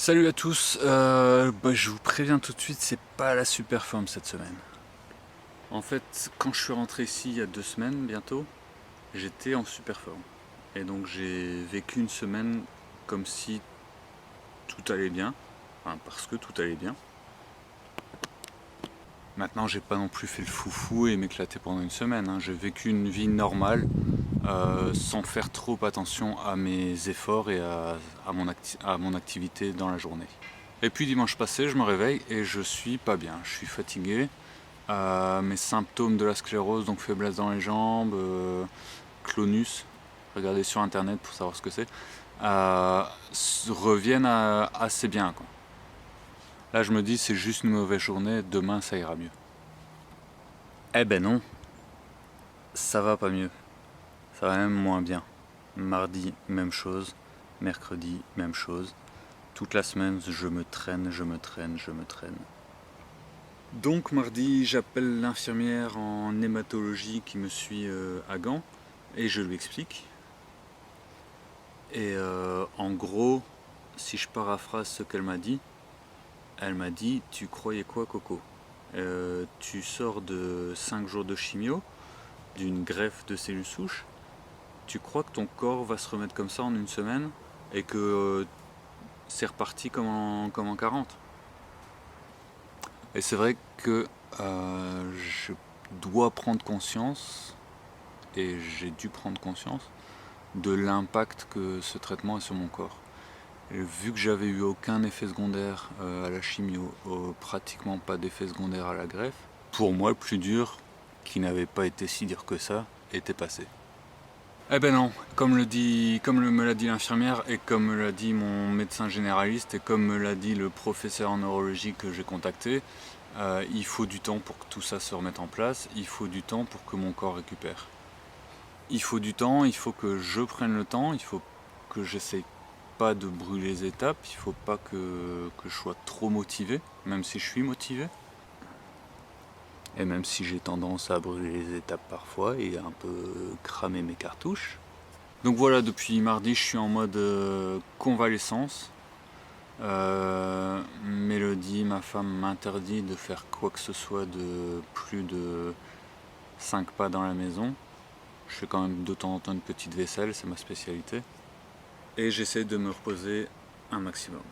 Salut à tous, je vous préviens tout de suite, c'est pas la super forme cette semaine. En fait, quand je suis rentré ici il y a 2 semaines bientôt, j'étais en super forme. Et donc j'ai vécu une semaine comme si tout allait bien, enfin parce que tout allait bien. Maintenant j'ai pas non plus fait le foufou et m'éclater pendant une semaine, hein. J'ai vécu une vie normale, sans faire trop attention à mes efforts et à mon activité dans la journée. Et puis dimanche passé, je me réveille et je suis pas bien, je suis fatigué. Mes symptômes de la sclérose, donc faiblesse dans les jambes, clonus, regardez sur internet pour savoir ce que c'est, reviennent assez bien, quoi. Là je me dis c'est juste une mauvaise journée, demain ça ira mieux. Eh ben non, ça va pas mieux, ça va même moins bien. Mardi, même chose, mercredi, même chose. Toute la semaine, je me traîne, je me traîne, je me traîne. Donc mardi, j'appelle l'infirmière en hématologie qui me suit à Gand et je lui explique. Et en gros, si je paraphrase ce qu'elle m'a dit, elle m'a dit: tu croyais quoi, Coco? Tu sors de 5 jours de chimio, d'une greffe de cellules souches, tu crois que ton corps va se remettre comme ça en une semaine et que c'est reparti comme en 40? Et c'est vrai que je dois prendre conscience, et j'ai dû prendre conscience, de l'impact que ce traitement a sur mon corps. Et vu que j'avais eu aucun effet secondaire à la chimio, pratiquement pas d'effet secondaire à la greffe, pour moi le plus dur, qui n'avait pas été si dur que ça, était passé. Eh ben non, comme me l'a dit l'infirmière et comme me l'a dit mon médecin généraliste et comme me l'a dit le professeur en neurologie que j'ai contacté, il faut du temps pour que tout ça se remette en place, il faut du temps pour que mon corps récupère. Il faut du temps, il faut que je prenne le temps, il faut que j'essaye pas de brûler les étapes, il faut pas que je sois trop motivé, même si je suis motivé. Et même si j'ai tendance à brûler les étapes parfois et un peu cramer mes cartouches. Donc voilà, depuis mardi, je suis en mode convalescence. Mélodie, ma femme, m'interdit de faire quoi que ce soit de plus de 5 pas dans la maison. Je fais quand même de temps en temps une petite vaisselle, c'est ma spécialité. Et j'essaie de me reposer un maximum.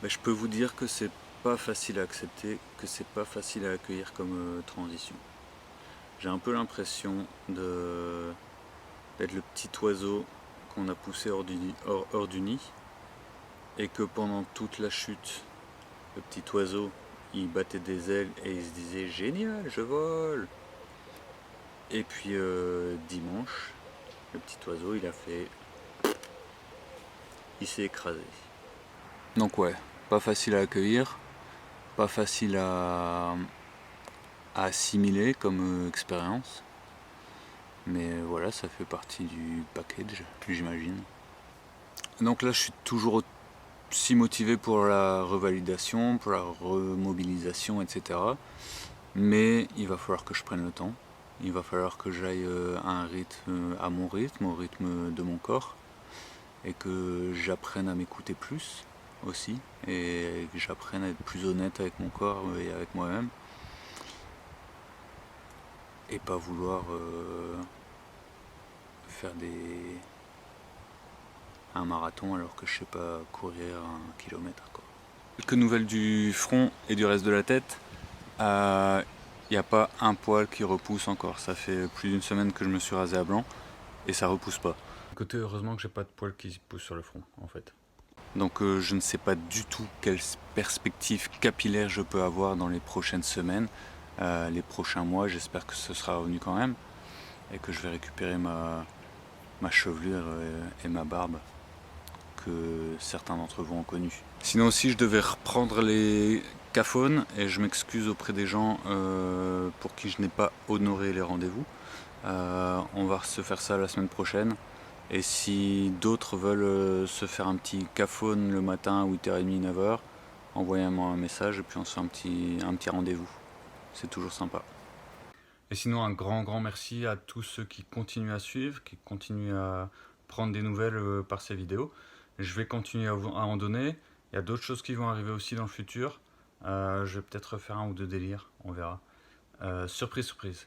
Mais je peux vous dire que c'est pas facile à accepter, que c'est pas facile à accueillir comme transition. J'ai un peu l'impression d'être le petit oiseau qu'on a poussé hors du nid, et que pendant toute la chute, le petit oiseau, il battait des ailes et il se disait génial, je vole. Et puis dimanche, le petit oiseau, il s'est écrasé. Donc ouais, pas facile à accueillir, pas facile à assimiler comme expérience. Mais voilà, ça fait partie du package, j'imagine. Donc là, je suis toujours aussi motivé pour la revalidation, pour la remobilisation, etc. Mais il va falloir que je prenne le temps. Il va falloir que j'aille à un rythme, à mon rythme, au rythme de mon corps, et que j'apprenne à m'écouter plus aussi, et que j'apprenne à être plus honnête avec mon corps et avec moi-même, et pas vouloir faire un marathon alors que je sais pas courir 1 kilomètre, quoi. Quelques nouvelles du front et du reste de la tête. Il n'y a pas un poil qui repousse encore. Ça fait plus d'une semaine que je me suis rasé à blanc et ça repousse pas. Côté, heureusement que j'ai pas de poils qui poussent sur le front en fait. Donc je ne sais pas du tout quelle perspective capillaire je peux avoir dans les prochaines semaines, les prochains mois. J'espère que ce sera revenu quand même et que je vais récupérer ma chevelure et ma barbe que certains d'entre vous ont connu. Sinon aussi je devais reprendre les Cafone et je m'excuse auprès des gens pour qui je n'ai pas honoré les rendez-vous. On va se faire ça la semaine prochaine. Et si d'autres veulent se faire un petit Cafone le matin à 8h30, 9h, envoyez-moi un message et puis on se fait un petit rendez-vous. C'est toujours sympa. Et sinon un grand merci à tous ceux qui continuent à suivre, qui continuent à prendre des nouvelles par ces vidéos. Je vais continuer à en donner. Il y a d'autres choses qui vont arriver aussi dans le futur. Je vais peut-être refaire un ou deux délires, on verra. Surprise, surprise.